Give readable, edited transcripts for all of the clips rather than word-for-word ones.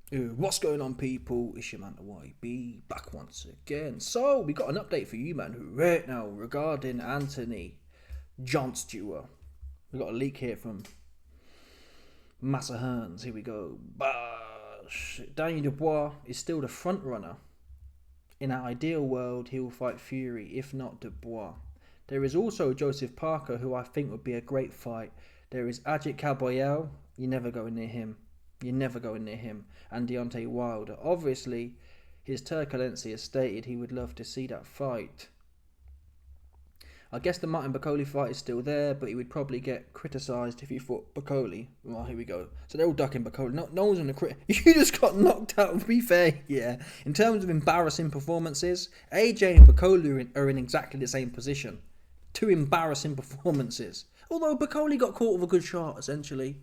What's going on, people? It's your man, the YB, back once again. So, we got an update for you, man, right now regarding Anthony John's duo. We got a leak here from Massa Hearns. Here we go. Bash. Daniel Dubois is still the front runner. In an ideal world, he will fight Fury, if not Dubois. There is also Joseph Parker, who I think would be a great fight. There is Ajit Cabo. You never go near him. You're never going near him. And Deontay Wilder. Obviously, his turbulency has stated he would love to see that fight. I guess the Martin Bakole fight is still there, but he would probably get criticised if he fought Bakole. Well, here we go. So they're all ducking Bakole. No one's going to crit. You just got knocked out, to be fair. Yeah. In terms of embarrassing performances, AJ and Bakole are in exactly the same position. Two embarrassing performances. Although Bakole got caught with a good shot, essentially.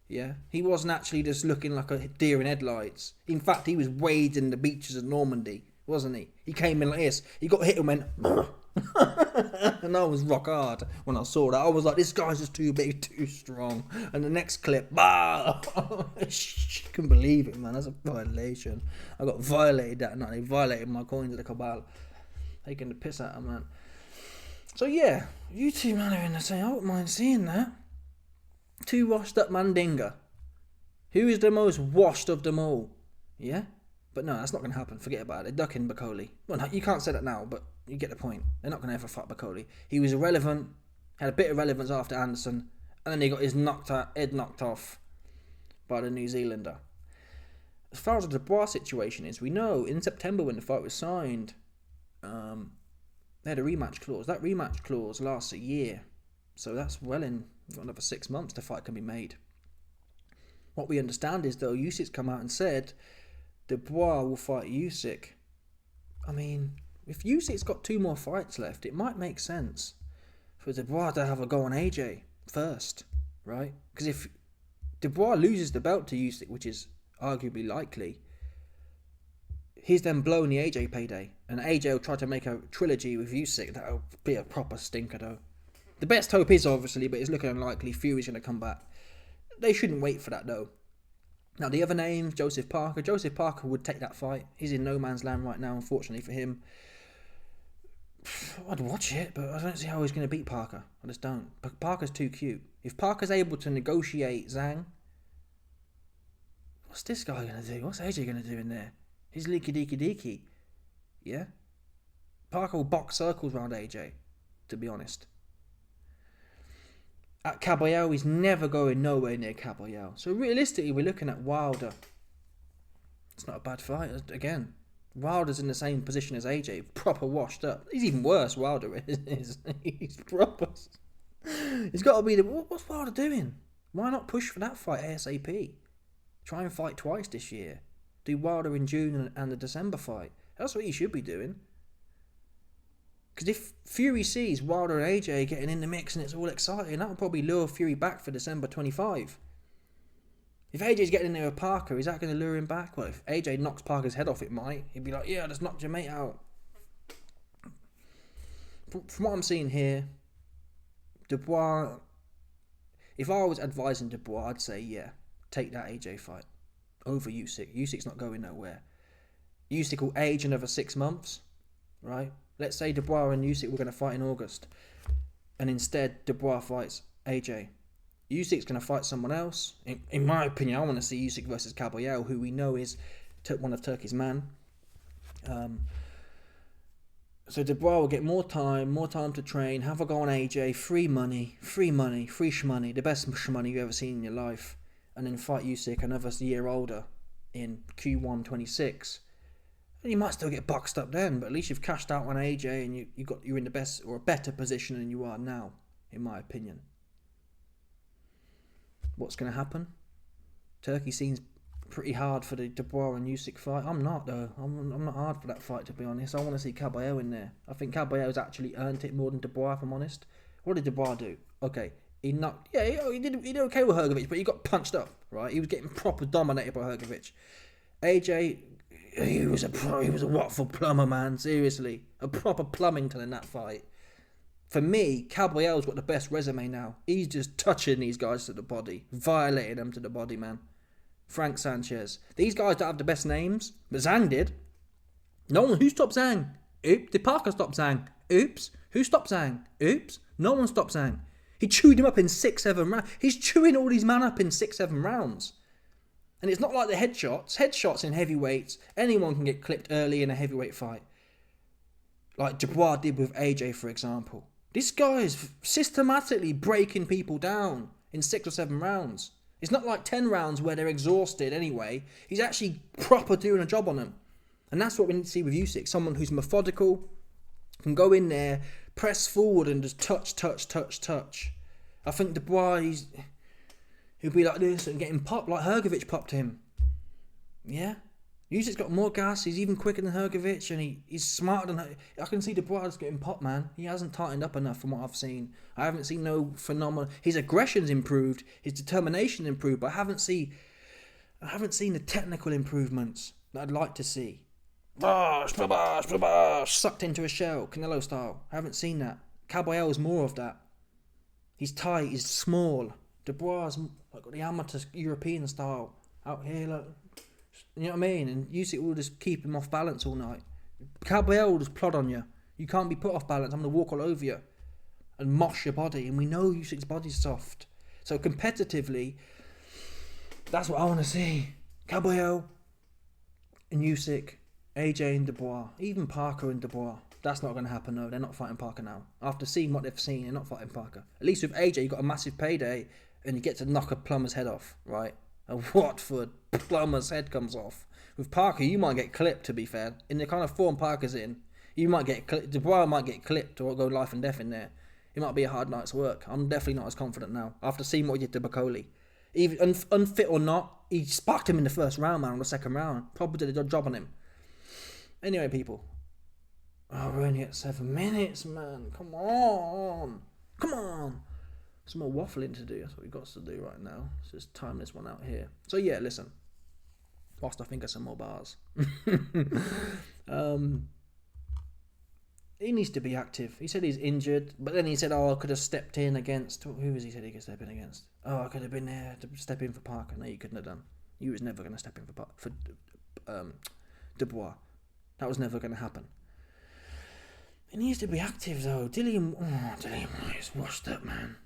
Yeah, he wasn't actually just looking like a deer in headlights. In fact, he was wading the beaches of Normandy, wasn't he? He came in like this. He got hit and went... and I was rock hard when I saw that. I was like, this guy's just too big, too strong. And the next clip... bah! Couldn't believe it, man. That's a violation. I got violated that night. They violated my coins of the cabal. Taking the piss out of man. So yeah, you two man are in the same. I wouldn't mind seeing that. Two washed up Mandinga. Who is the most washed of them all? Yeah? But no, that's not going to happen. Forget about it. They're ducking Bakole. Well, no, you can't say that now, but you get the point. They're not going to ever fight Bakole. He was irrelevant, had a bit of relevance after Anderson, and then he got his head knocked off by the New Zealander. As far as the Dubois situation is, we know in September when the fight was signed, they had a rematch clause. That rematch clause lasts a year. So that's well in... got another 6 months the fight can be made. What we understand is, though, Usyk's come out and said Dubois will fight Usyk. I mean, if Usyk's got 2 more fights left, it might make sense for Dubois to have a go on AJ first, right? Because if Dubois loses the belt to Usyk, which is arguably likely, he's then blown the AJ payday, and AJ will try to make a trilogy with Usyk. That'll be a proper stinker, though. The best hope is, obviously, but it's looking unlikely, Fury's going to come back. They shouldn't wait for that, though. Now, the other name, Joseph Parker. Joseph Parker would take that fight. He's in no man's land right now, unfortunately for him. I'd watch it, but I don't see how he's going to beat Parker. I just don't. But Parker's too cute. If Parker's able to negotiate Zhang, what's this guy going to do? What's AJ going to do in there? He's leaky deaky deaky. Yeah? Parker will box circles around AJ, to be honest. At Cabo, he's never going nowhere near Cabo. So realistically, we're looking at Wilder. It's not a bad fight. Again, Wilder's in the same position as AJ, proper washed up. He's even worse, Wilder is. He's proper. He's got to be the... What's Wilder doing? Why not push for that fight ASAP? Try and fight twice this year. Do Wilder in June and the December fight. That's what he should be doing. Because if Fury sees Wilder and AJ getting in the mix and it's all exciting, that will probably lure Fury back for December 25. If AJ's getting in there with Parker, is that going to lure him back? Well, if AJ knocks Parker's head off, it might. He'd be like, yeah, I just knocked your mate out. From what I'm seeing here, Dubois... If I was advising Dubois, I'd say, yeah, take that AJ fight over Usyk. Usyk's not going nowhere. Usyk will age another 6 months, right? Let's say Dubois and Usyk were going to fight in August, and instead Dubois fights AJ. Usyk's going to fight someone else. In my opinion, I want to see Usyk versus Cabo, who we know is one of Turkey's man. So Dubois will get more time to train, have a go on AJ, free money, free shmoney, the best shmoney you've ever seen in your life, and then fight Usyk another year older in Q1 26. And you might still get boxed up then, but at least you've cashed out on AJ and you're in the best or a better position than you are now, in my opinion. What's going to happen? Turkey seems pretty hard for the Dubois and Usyk fight. I'm not, though. I'm not hard for that fight, to be honest. I want to see Cabo in there. I think Cabo's actually earned it more than Dubois, if I'm honest. What did Dubois do? Okay, he knocked... Yeah, he did okay with Hrgovic, but he got punched up, right? He was getting proper dominated by Hrgovic. AJ... He was a Watford plumber, man. Seriously, a proper Plumbington in that fight. For me, Cabrier's got the best resume now. He's just touching these guys to the body, violating them to the body, man. Frank Sanchez. These guys don't have the best names, but Zhang did. No one. Who stopped Zhang? Oops. Did Parker stop Zhang? Oops. Who stopped Zhang? Oops. No one stopped Zhang. He chewed him up in 6-7 rounds. He's chewing all these men up in 6-7 rounds. And it's not like the headshots. Headshots in heavyweights, anyone can get clipped early in a heavyweight fight. Like Dubois did with AJ, for example. This guy is systematically breaking people down in 6 or 7 rounds. It's not like 10 rounds where they're exhausted anyway. He's actually proper doing a job on them. And that's what we need to see with Usyk. Someone who's methodical, can go in there, press forward and just touch. I think Dubois, he'll be like this and getting popped like Hrgovic popped him. Yeah? Usyk's got more gas, he's even quicker than Hrgovic, and he's smarter than... I can see Dubois getting popped, man. He hasn't tightened up enough from what I've seen. I haven't seen no phenomenal... His aggression's improved, his determination's improved, but I haven't seen the technical improvements that I'd like to see. Sucked into a shell, Canelo style. I haven't seen that. Cabo is more of that. He's tight, he's small. Dubois got the amateur European style out here, like, you know what I mean? And Usyk will just keep him off balance all night. Cabo will just plod on you. You can't be put off balance. I'm going to walk all over you and mosh your body. And we know Usyk's body's soft. So competitively, that's what I want to see. Cabo and Usyk, AJ and Dubois, even Parker and Dubois. That's not going to happen, though. They're not fighting Parker now. After seeing what they've seen, they're not fighting Parker. At least with AJ, you got a massive payday and you get to knock a plumber's head off, right? A Watford plumber's head comes off. With Parker, you might get clipped, to be fair. In the kind of form Parker's in, you might get clipped. Dubois might get clipped or go life and death in there. It might be a hard night's work. I'm definitely not as confident now. After seeing what he did to Bacoli. Even unfit or not, he sparked him in the first round, man, or the second round. Probably did a good job on him. Anyway, people. Oh, we're only at 7 minutes, man. Come on. Some more waffling to do. That's what we've got to do right now. Let's just time this one out here. So yeah, listen. Whilst I think of some more bars. He needs to be active. He said he's injured, but then he said, I could have stepped in against... Who was he said he could step in against? I could have been there to step in for Parker. No, you couldn't have done. You was never going to step in for Dubois. That was never going to happen. He needs to be active, though. Dillian White is washed up, man.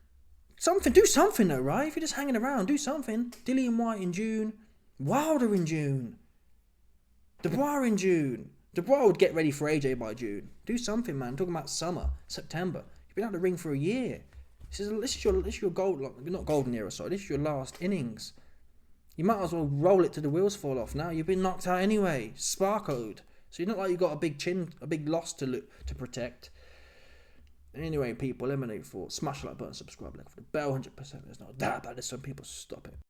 Do something though, right? If you're just hanging around, do something. Dillian White in June. Wilder in June. Dubois in June. Dubois would get ready for AJ by June. Do something, man. I'm talking about summer, September. You've been out of the ring for a year. This is your not golden era, sorry. This is your last innings. You might as well roll it till the wheels fall off now. You've been knocked out anyway. Sparkoed. So you're not like you've got a big loss to protect. Anyway, people, let me know your thoughts. Smash the like button, subscribe, like for the bell, 100%. There's no doubt about this. Some people stop it.